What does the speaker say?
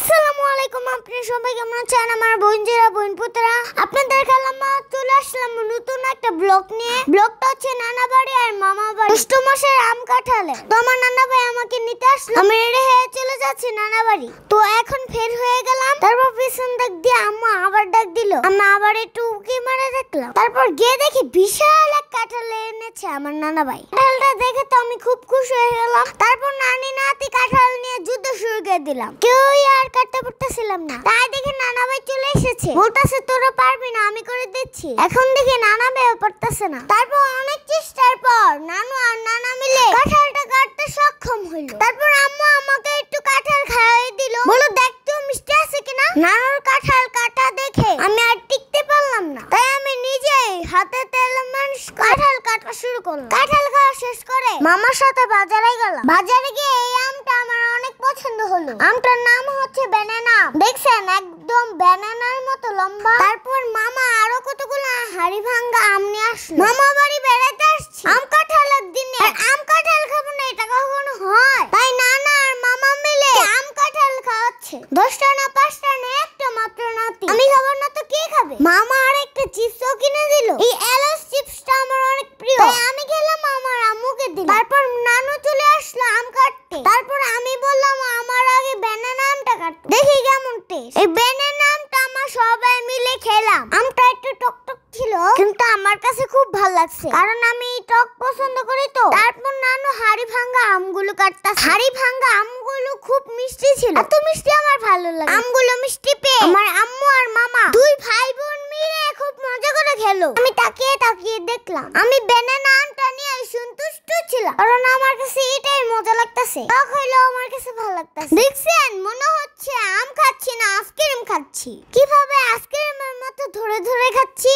আসসালামু আলাইকুম, আপনি সবাই কেমন আছেন? আমার বোনজিরা বোনপুতরা, আপনাদের খেলাম চলে আসলাম নতুন একটা ব্লগ নিয়ে। ব্লগটা হচ্ছে নানা বাড়ি আর মামা বাড়ি, জ্যৈষ্ঠ মাসের আম কাঁঠালে। তো আমার নানা ভাই আমাকে নিতে আসলো, আমি রেডি হয়ে চলে যাচ্ছি নানা বাড়ি। তো এখন ফের হয়ে গেলাম, তারপর পিছন দিক দিয়ে আম্মা আবার ডাক দিল, আমি আবার একটু উকি মারে দেখলাম। তারপর গিয়ে দেখি বিশাল এক কাঁঠাল এনেছে আমার নানা ভাই। কাঁঠালটা দেখে তো আমি খুব খুশি হয়ে গেলাম। তারপর নানি নাতি কাঁঠাল নিয়ে যুদ্ধ শুরু করে দিলাম, কেউই আর কাটতে পারতেছিলাম না। তাই দেখে নানা ভাই চলে এসেছে, বলতেছে তোরা পারবি না, আমি করে দিচ্ছি। এখন দেখে নানা ভাই পারতেছে না। তারপর অনেক চেষ্টার পর নানু আর নানা মিলে কাঁঠালটা কাটতে সক্ষম হইল। তারপর আম্মু আমাকে একটু কাঁঠাল খাইয়ে দিল, বলো দেখ তো মিষ্টি আছে কিনা। নানুর কাঁঠাল কাটা দেখে আমি আর টিকতে পারলাম না, তাই আমি নিজেই হাতে তেল মালিশ কাঁঠাল কাটা শুরু করলাম। কাঁঠাল খাওয়া শেষ করে মামার সাথে বাজারে গেলাম। বাজারে গিয়ে এই আমটা আমার অনেক পছন্দ হলো। আমটার নাম হচ্ছে ব্যানানা, দেখছেন একদম ব্যানানার মতো লম্বা। তারপর মামা আরো কতগুলো হাড়ি ভাঙ্গা আম নিয়ে আসলো। মামা বাড়ি বেড়াতে আসছি আম কাঁঠালের দিনে, আর আম কাঁঠাল খাবো না এটা কখনো হয়? তাই নানা আর মামা মিলে আম কাঁঠাল খাওয়াচ্ছে। 10টা না 5টা না একটা মাত্র নাতি, আমি খাবো না তো কে খাবে? মামা আর একটা চিপসও কিনে দিল। এই এলাচ চিপসটা আমার অনেক প্রিয়, তাই আমি খেলাম, আমার আম্মুকে দিলাম। তারপর নানু চলে আসলো আম কাটতে। তারপর আমি বললাম আমার আগে ব্যানানা আমটা কাটতে, দেখি কেমন টেস্ট। এই ব্যানানা আমটা আমরা সবাই মিলে খেলাম। আমটা একটু টক টক ছিল, কিন্তু আমার কাছে খুব ভালো লাগছে, কারণ আমি টক পছন্দ করি তো। তারপর নানু হাড়ি ভাঙ্গা আমগুলো কাটতাছে। হাড়ি ভাঙ্গা আমগুলো খুব মিষ্টি ছিল, এত মিষ্টি আমার ভালো লাগে। আমগুলো মিষ্টি পেয়ে আমার আম্মু আর মামা দুই ভাই বোন মিলে খুব মজা করে খেলো। আমি তাকিয়ে তাকিয়ে দেখলাম, আমি ব্যানানা আমটা নিয়ে সন্তুষ্ট ছিলাম, কারণ আমার কাছে এটাই মজা লাগতেছে। টক হইলেও আমার কাছে ভালো লাগতেছে। দেখছেন, মনে হচ্ছে আম খাচ্ছি না আইসক্রিম খাচ্ছি। কিভাবে আইসক্রিমের মতো ধরে ধরে খাচ্ছি।